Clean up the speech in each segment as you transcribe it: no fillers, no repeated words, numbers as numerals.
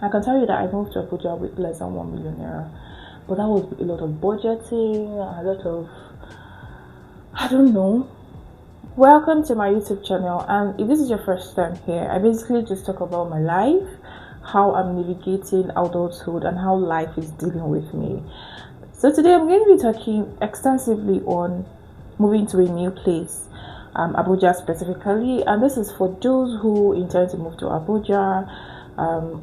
I can tell you that I moved to Abuja with less than 1 million naira, but that was a lot of budgeting, a lot of, I don't know. Welcome to my YouTube channel, and if this is your first time here, I basically just talk about my life, how I'm navigating adulthood, and how life is dealing with me. So today I'm going to be talking extensively on moving to a new place, Abuja specifically, and this is for those who intend to move to Abuja,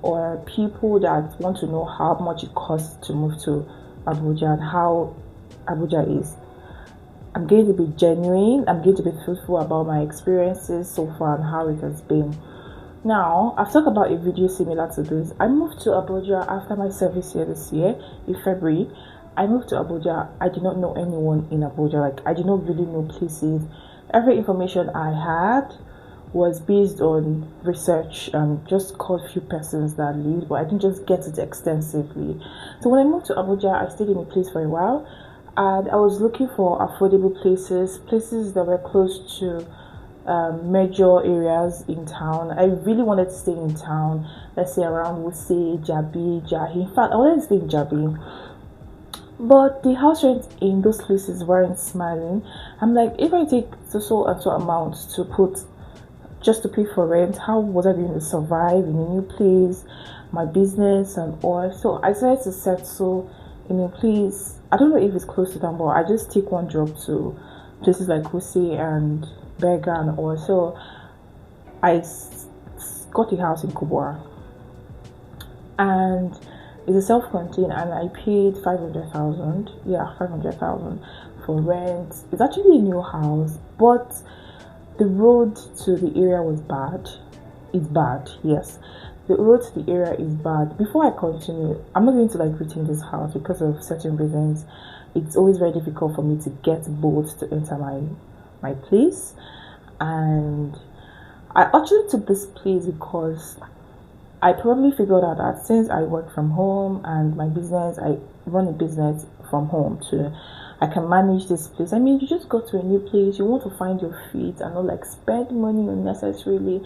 or people that want to know how much it costs to move to Abuja and how Abuja is. I'm going to be genuine, I'm going to be truthful about my experiences so far and how it has been. Now, I've talked about a video similar to this. I moved to Abuja after my service year this year, in February. I moved to Abuja. I did not know anyone in Abuja. Like, I did not really know places. Every information I had was based on research and just called few persons that lived, but I didn't just get it extensively. So when I moved to Abuja, I stayed in a place for a while, and I was looking for affordable places that were close to major areas in town. I really wanted to stay in town, let's say around Wuse, Jabi, Jahi. In fact, I wanted to stay in Jabi, but the house rent in those places weren't smiling. I'm like, if I take so and so amount to put just to pay for rent, how was I going to survive in a new place, my business and all? So I decided to settle in a place. I don't know if it's close to town, but I just take one job to places like Wuse and Berga and all. So got a house in Kubwa, and it's a self-contained, and I paid 500,000. Yeah, 500,000 for rent. It's actually a new house, but the road to the area was bad. It's bad, yes. The road to the area is bad. Before I continue, I'm not going to like retain this house because of certain reasons. It's always very difficult for me to get boats to enter my place, and I actually took this place because I probably figured out that since I work from home and my business, I run a business from home too, I can manage this place. I mean, you just go to a new place, you want to find your feet and not like spend money unnecessarily,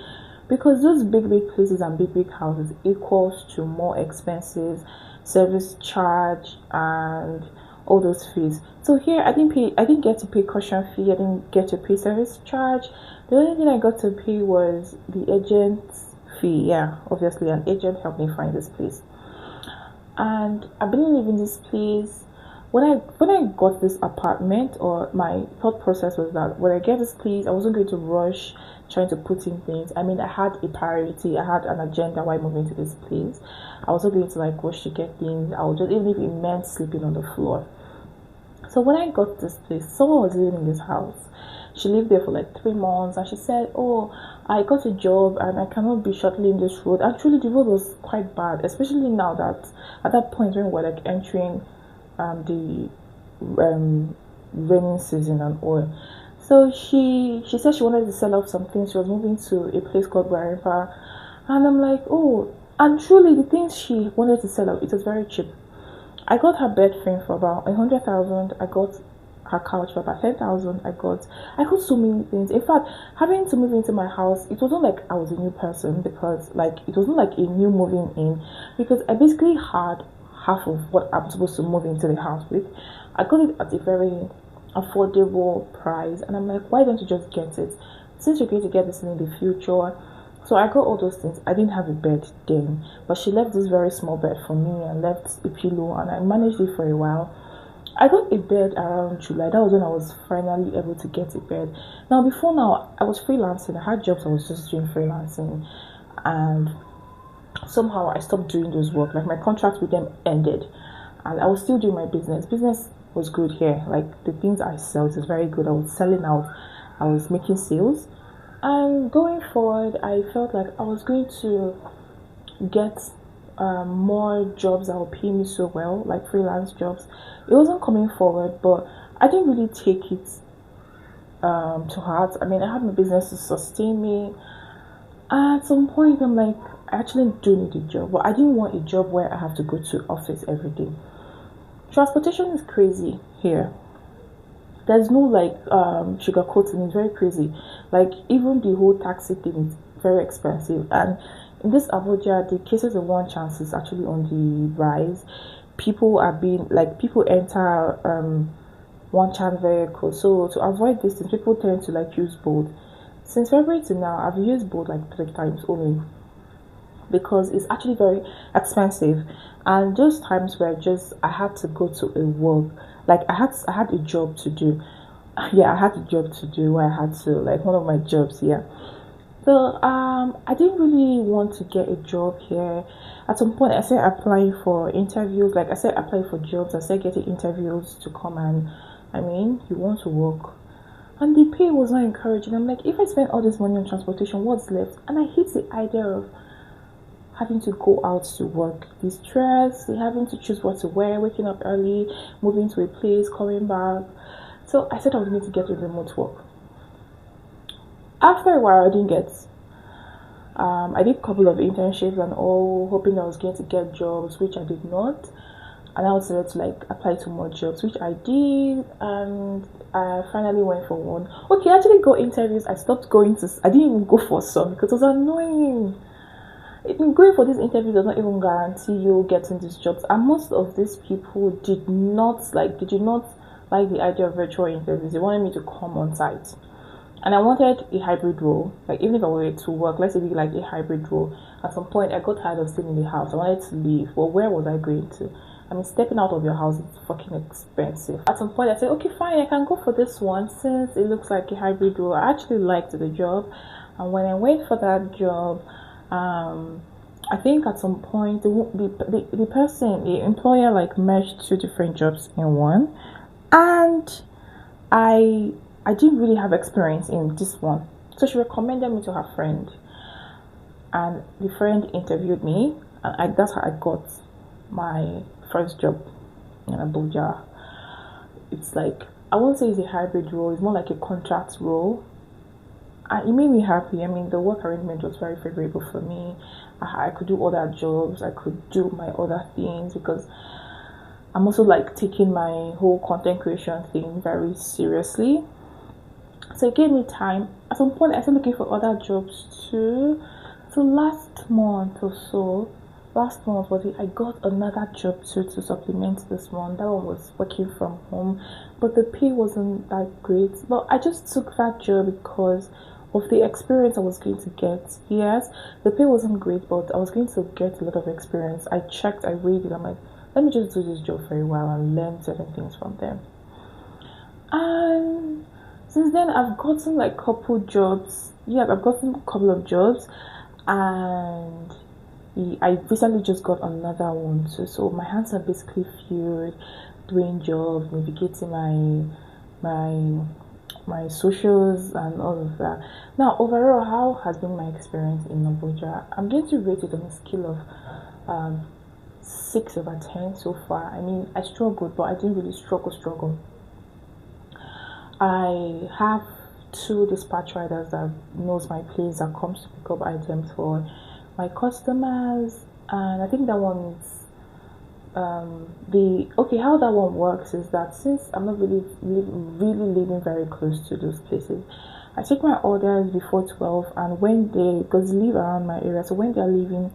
because those big places and big houses equals to more expenses, service charge, and all those fees. So here I didn't get to pay caution fee, I didn't get to pay service charge. The only thing I got to pay was the agent's fee. Yeah, obviously an agent helped me find this place, and I've been living this place. When I got this apartment, or my thought process was that when I get this place, I wasn't going to rush trying to put in things. I mean, I had a priority, I had an agenda while moving to this place. I wasn't going to like rush to get things. I would just, even if it meant sleeping on the floor. So when I got this place, someone was living in this house. She lived there for like 3 months, and she said, "Oh, I got a job and I cannot be shuttling this road." Actually, the road was quite bad, especially now that at that point when we were like entering the raining season and all. So she said she wanted to sell off some things. She was moving to a place called Waripa, and I'm like, oh, and truly the things she wanted to sell off, it was very cheap. I got her bed frame for about 100,000. I got her couch for about 10,000. I got so many things. In fact, having to move into my house, it wasn't like I was a new person, because like it wasn't like a new moving in, because I basically had half of what I'm supposed to move into the house with. I got it at a very affordable price, and I'm like, why don't you just get it? Since you're going to get this in the future. So I got all those things. I didn't have a bed then, but she left this very small bed for me and left a pillow, and I managed it for a while. I got a bed around July. That was when I was finally able to get a bed. Now, before now, I was freelancing. I had jobs. I was just doing freelancing, and somehow I stopped doing those work. Like my contract with them ended, and I was still doing my business. Business was good here. Like the things I sell, it was very good. I was selling out. I was making sales. And going forward, I felt like I was going to get more jobs that would pay me so well, like freelance jobs. It wasn't coming forward, but I didn't really take it to heart. I mean, I had my business to sustain me. At some point, I'm like, I actually do need a job, but I didn't want a job where I have to go to office every day. Transportation is crazy here. There's no like sugarcoating. It's very crazy. Like even the whole taxi thing is very expensive, and in this Abuja, the cases of one chance is actually on the rise. People are being like people enter one chance vehicles. So to avoid this, people tend to like use both. Since February to now, I've used both like 3 times only because it's actually very expensive. And those times where just I had to go to a work, like I had a job to do. Yeah, I had a job to do where I had to like one of my jobs. Yeah. So I didn't really want to get a job here. At some point, I started applying for interviews. Like I said, applying for jobs. I started getting interviews to come and, I mean, you want to work, and the pay was not encouraging. I'm like, if I spend all this money on transportation, what's left? And I hate the idea of having to go out to work. The stress, the having to choose what to wear, waking up early, moving to a place, coming back. So I said I was going to get a remote work. After a while, I didn't get. I did a couple of internships and all, hoping I was going to get jobs, which I did not. And I was ready to like apply to more jobs, which I did, and I finally went for one. Okay, I actually got interviews. I stopped going to. I didn't even go for some because it was annoying. Going for this interview does not even guarantee you getting these jobs, and most of these people did not like. They did not like the idea of virtual interviews. They wanted me to come on site. And I wanted a hybrid role. Like even if I were to work, let's say like a hybrid role. At some point I got tired of staying in the house. I wanted to leave. But where was I going to? I mean, stepping out of your house is fucking expensive. At some point I said, okay fine, I can go for this one since it looks like a hybrid role. I actually liked the job. And when I went for that job, I think at some point the employer like merged 2 different jobs in one. And I didn't really have experience in this one. So she recommended me to her friend. And the friend interviewed me. And that's how I got my first job in Abuja. It's like, I won't say it's a hybrid role. It's more like a contract role. And it made me happy. I mean, the work arrangement was very favorable for me. I could do other jobs. I could do my other things because I'm also like taking my whole content creation thing very seriously. So it gave me time. At some point, I started looking for other jobs too. So last month was it? I got another job too to supplement this one. That one was working from home, but the pay wasn't that great. But I just took that job because of the experience I was going to get. Yes, the pay wasn't great, but I was going to get a lot of experience. I checked, I read it. I'm like, let me just do this job for a while and learn certain things from them. And since then, I've gotten like couple jobs. Yeah, I've gotten a couple of jobs, and I recently just got another one too. So my hands are basically filled doing jobs, navigating my socials and all of that. Now, overall, how has been my experience in Abuja? I'm going to rate it on a scale of 6/10 so far. I mean, I struggled, but I didn't really struggle. I have 2 dispatch riders that knows my place that comes to pick up items for my customers, and I think that one is how that one works is that since I'm not really living very close to those places, I take my orders before 12, and when because they live around my area, so when they're leaving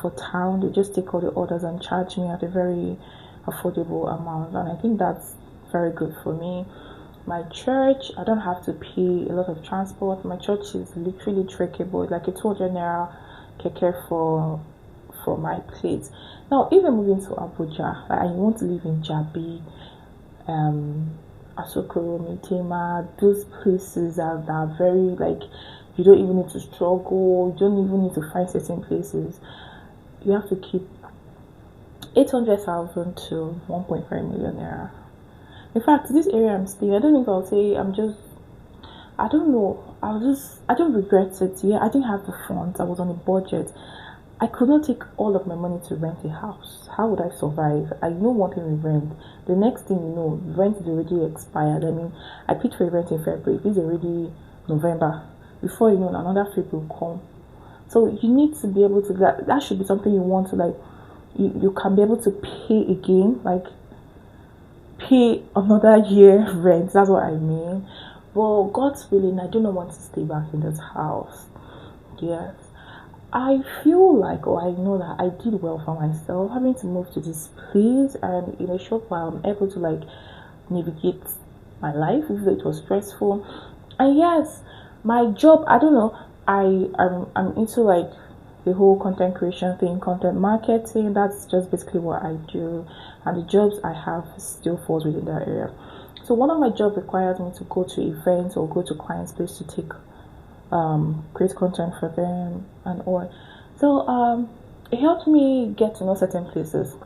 for town, they just take all the orders and charge me at a very affordable amount, and I think that's very good for me. My church, I don't have to pay a lot of transport. My church is literally trackable, like a 200 naira keke for my place. Now, if I'm moving to Abuja, like I want to live in Jabi, Asokoro, Mitema, those places that are very like you don't even need to struggle, you don't even need to find certain places. You have to keep 800,000 to 1.5 million naira. In fact, this area I'm staying, I don't know if I'll say I don't know. I don't regret it. Yeah, I didn't have the funds. I was on a budget. I could not take all of my money to rent a house. How would I survive? I know one thing with rent. The next thing you know, rent is already expired. I mean, I paid for a rent in February. This is already November. Before you know, another fee will come. So you need to be able to, that should be something you want to like, you can be able to pay again, like pay another year rent. That's what I mean. Well, God's willing, I do not want to stay back in this house. Yes. I feel like, or I know that I did well for myself having to move to this place, and in a short while, I'm able to like navigate my life, even though it was stressful. And yes, my job, I don't know, I'm into like the whole content creation thing, content marketing. That's just basically what I do, and the jobs I have still falls within that area. So one of my jobs requires me to go to events or go to clients' place to take create content for them and all. So it helped me get to know certain places.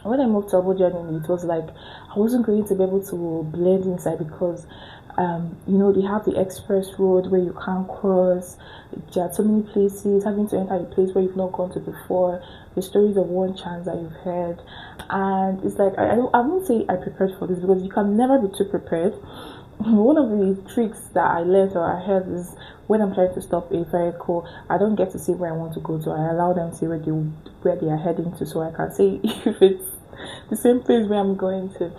When I moved to Abuja, it was like I wasn't going to be able to blend inside because they have the express road where you can't cross. There are so many places, having to enter a place where you've not gone to before, the stories of one chance that you've heard. And it's like, I won't say I prepared for this because you can never be too prepared. One of the tricks that I learned or I heard is when I'm trying to stop a vehicle, I don't get to see where I want to go to. I allow them to see where they are heading to, so I can say if it's the same place where I'm going to.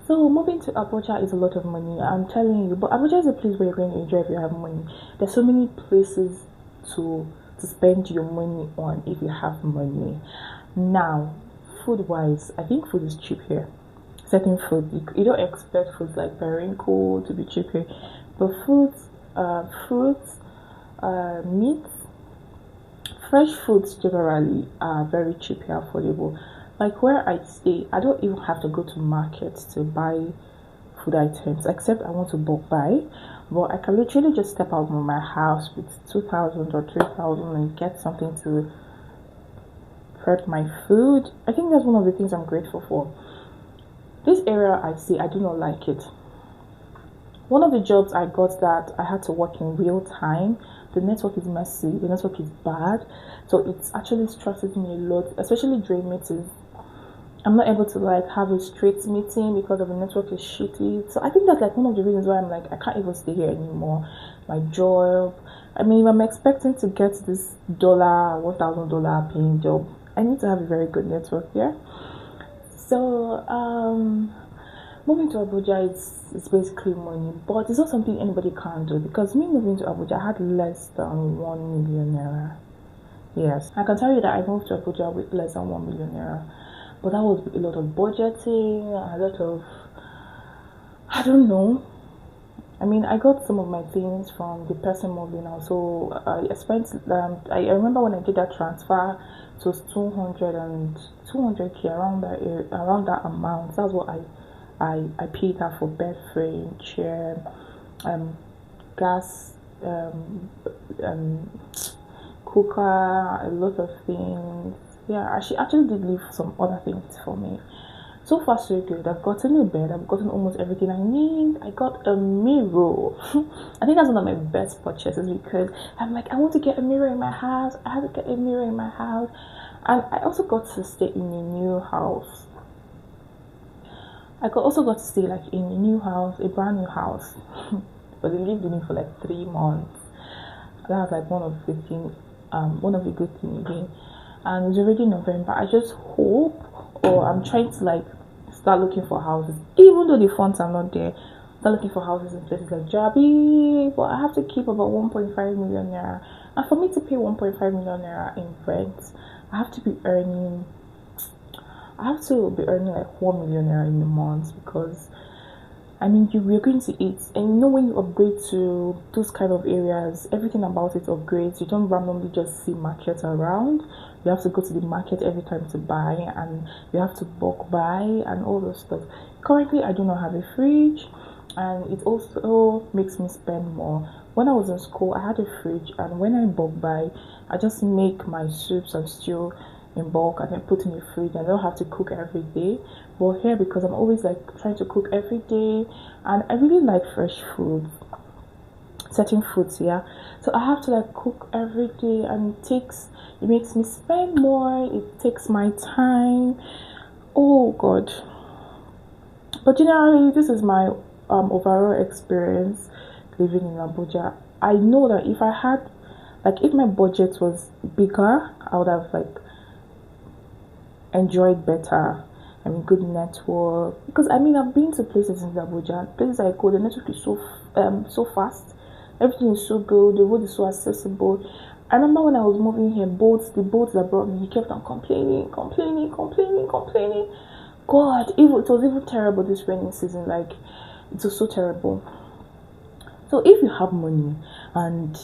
So moving to Abuja is a lot of money, I'm telling you. But Abuja is a place where you're going to enjoy if you have money. There's so many places to spend your money on if you have money. Now, food wise, I think food is cheap here. Certain food you don't expect foods like periwinkle to be cheap here, but fruits, meats, fresh foods generally are very cheap here, affordable. Like where I stay, I don't even have to go to markets to buy food items, except I want to bulk buy. But I can literally just step out of my house with 2,000 or 3,000 and get something to prep my food. I think that's one of the things I'm grateful for. This area I see, I do not like it. One of the jobs I got that I had to work in real time, the network is messy, the network is bad, so it actually stresses me a lot, especially during meetings. I'm not able to like have a straight meeting because of the network is shitty. So I think that's like one of the reasons why I'm like I can't even stay here anymore. My job. I mean, if I'm expecting to get this $1,000 paying job, I need to have a very good network here. So moving to Abuja is basically money, but it's not something anybody can do because me moving to Abuja I had less than 1 million naira. Yes, I can tell you that I moved to Abuja with less than 1 million naira, but that was a lot of budgeting, a lot of I don't know. I mean, I got some of my things from the person moving out, so I spent. I remember when I did that transfer, it was 200k around that amount. That's what I paid her for bed frame, chair, um, gas, um, cooker, a lot of things. Yeah, she actually did leave some other things for me. So far, so good. I've gotten a bed. I've gotten almost everything I need. I got a mirror. I think that's one of my best purchases because I'm like, I want to get a mirror in my house. I have to get a mirror in my house. And I also got to stay in a new house. Also got to stay like in a new house, a brand new house. But they lived in it for like 3 months. That was like one of the good things again. And it's already November. I just hope, or I'm trying to like start looking for houses, even though the funds are not there. Start looking for houses in places like Jabi, but I have to keep about 1.5 million naira. And for me to pay 1.5 million naira in rent, I have to be earning. I have to be earning like 1 million naira in a month because I mean, we're going to eat, and when you upgrade to those kind of areas, everything about it upgrades. You don't randomly just see markets around. You have to go to the market every time to buy, and you have to bulk buy and all those stuff. Currently, I do not have a fridge, and it also makes me spend more. When I was in school, I had a fridge, and when I bulk buy, I just make my soups and stew in bulk and then put in the fridge. I don't have to cook every day. But here, because I'm always like trying to cook every day, and I really like fresh food, certain foods, yeah. So I have to like cook every day, and it makes me spend more. It takes my time. Oh God. But generally, this is my overall experience living in Abuja. I know that if I had, like, if my budget was bigger, I would have like enjoyed better. I mean, good network. Because I mean, I've been to places in Abuja, places I go. The network is so fast. Everything is so good. The road is so accessible. I remember when I was moving here, the boats that brought me, he kept on complaining. God, it was even terrible this rainy season. Like, it was so terrible. So if you have money, and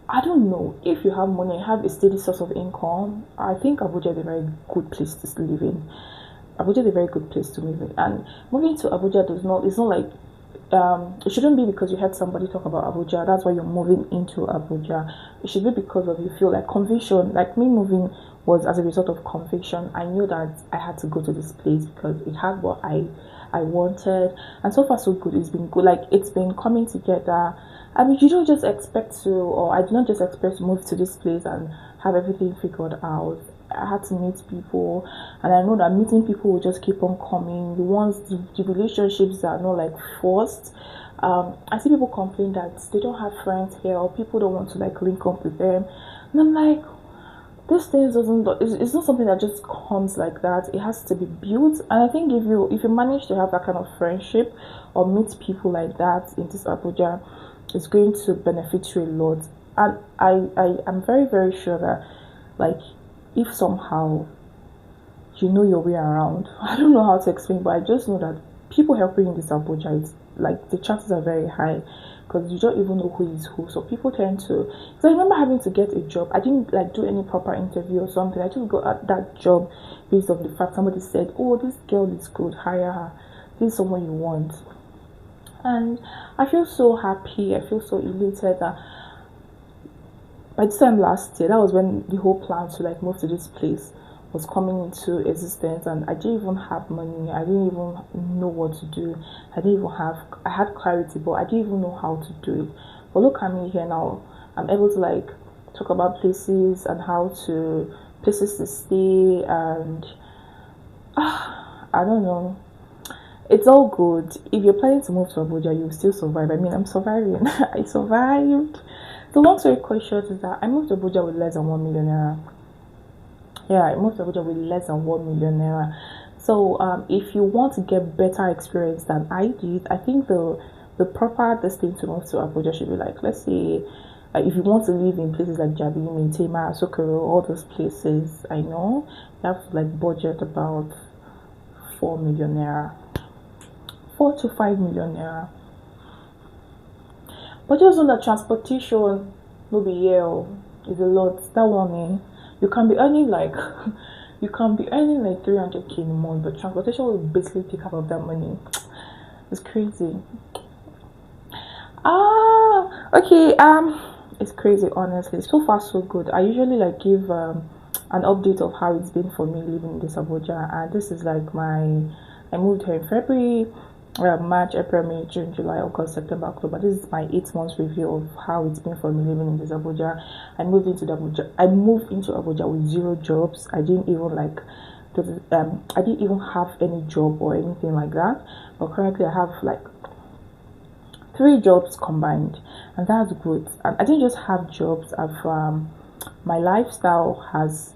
I don't know, if you have money, have a steady source of income, I think Abuja is a very good place to live in. Abuja is a very good place to live in, and moving to Abuja does not. It's not like it shouldn't be because you heard somebody talk about Abuja. That's why you're moving into Abuja. It should be because of you feel like conviction. Like me moving was as a result of conviction. I knew that I had to go to this place because it had what I wanted, and so far so good. It's been good. Like it's been coming together. I mean, you don't just expect to, or I did not just expect to move to this place and have everything figured out. I had to meet people, and I know that meeting people will just keep on coming. The relationships that are not like forced. I see people complain that they don't have friends here, or people don't want to like link up with them, and I'm like, this thing doesn't. It's not something that just comes like that. It has to be built, and I think if you manage to have that kind of friendship or meet people like that in this Abuja, it's going to benefit you a lot. And I am very very sure that like if somehow you know your way around. I don't know how to explain, but I just know that people helping in this Abuja, it's like the chances are very high because you don't even know who is who. So people tend to. So I remember having to get a job. I didn't like do any proper interview or something. I just got at that job based on the fact somebody said, "Oh, this girl is good. Hire her. This is someone you want." And I feel so happy. I feel so elated that by this time last year, that was when the whole plan to like move to this place was coming into existence, and I didn't even have money. I didn't even know what to do. I had clarity, but I didn't even know how to do it. But look at me here now. I'm able to like talk about places and places to stay, and I don't know. It's all good. If you're planning to move to Abuja, you'll still survive. I mean, I'm surviving. I survived. The long story short is that I moved to Abuja with less than 1 million naira. Yeah, I moved to Abuja with less than 1 million naira. So, if you want to get better experience than I did, I think the proper thing to move to Abuja should be like, let's say, if you want to live in places like Jabi, Tema, Sokoro, all those places, I know you have to like budget about 4 million naira, 4 to 5 million naira. But just on the transportation, no be here is a lot. That one, you can be earning like you can be earning like 300k in a month, but transportation will basically take half of that money. It's crazy. Okay. It's crazy, honestly. So far, so good. I usually like give an update of how it's been for me living in this Abuja, and this is like I moved here in February. March, April, May, June, July, August, September, October. This is my 8 months review of how it's been for me living in this Abuja. I moved into Abuja with 0 jobs. I didn't even I didn't even have any job or anything like that. But currently, I have like 3 jobs combined, and that's good. And I didn't just have jobs. My lifestyle has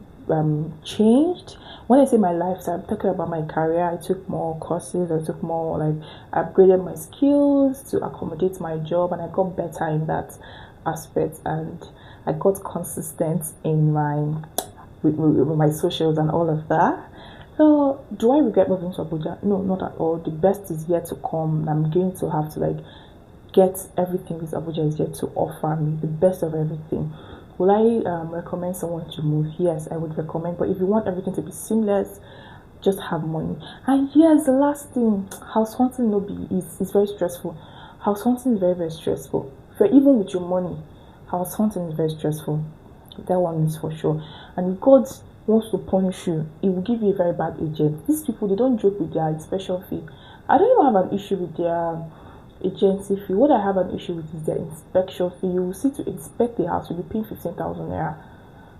changed. When I say my lifestyle, I'm talking about my career. I took more courses. I took more upgraded my skills to accommodate my job, and I got better in that aspect. And I got consistent in with my socials and all of that. So, do I regret moving to Abuja? No, not at all. The best is yet to come. I'm going to have to get everything this Abuja is yet to offer me. The best of everything. Will I recommend someone to move? Yes, I would recommend. But if you want everything to be seamless, just have money. And yes, the last thing, house hunting is very stressful. House hunting is very very stressful. Even with your money, house hunting is very stressful. That one is for sure. And if God wants to punish you, He will give you a very bad agent. These people, they don't joke with their inspection fee. I don't even have an issue with their agency fee. What I have an issue with is their inspection fee. You will see, to inspect the house, you'll be paying 15,000 naira.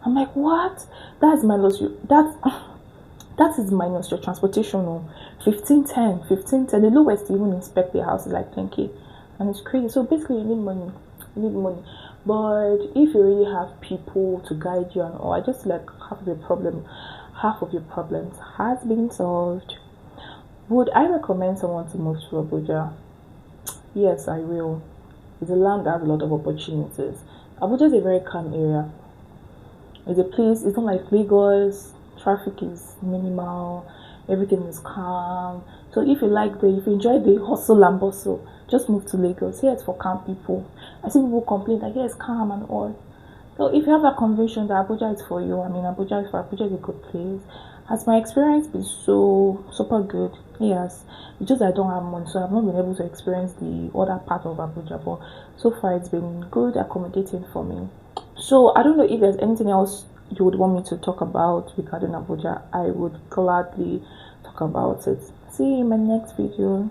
I'm like, what? That's minus you. That is minus your transportation. No, 1510. The lowest to even inspect the house is like 10k, and it's crazy. So basically, you need money. You need money. But if you really have people to guide you and all, I just like half of your problems has been solved. Would I recommend someone to move to Abuja? Yes, I will. It's a land that has a lot of opportunities, Abuja is a very calm area. It's a place, it's not like Lagos, traffic is minimal, everything is calm. So if you enjoy the hustle and bustle, just move to Lagos. Here it's for calm people. I see people complain that here it's calm and all. So if you have that conviction that Abuja is for you, I mean Abuja is a good place. Has my experience been so super good? Yes. It's just I don't have money, so I've not been able to experience the other part of Abuja. But so far it's been good, accommodating for me. So I don't know if there's anything else you would want me to talk about regarding Abuja. I would gladly talk about it. See you in my next video.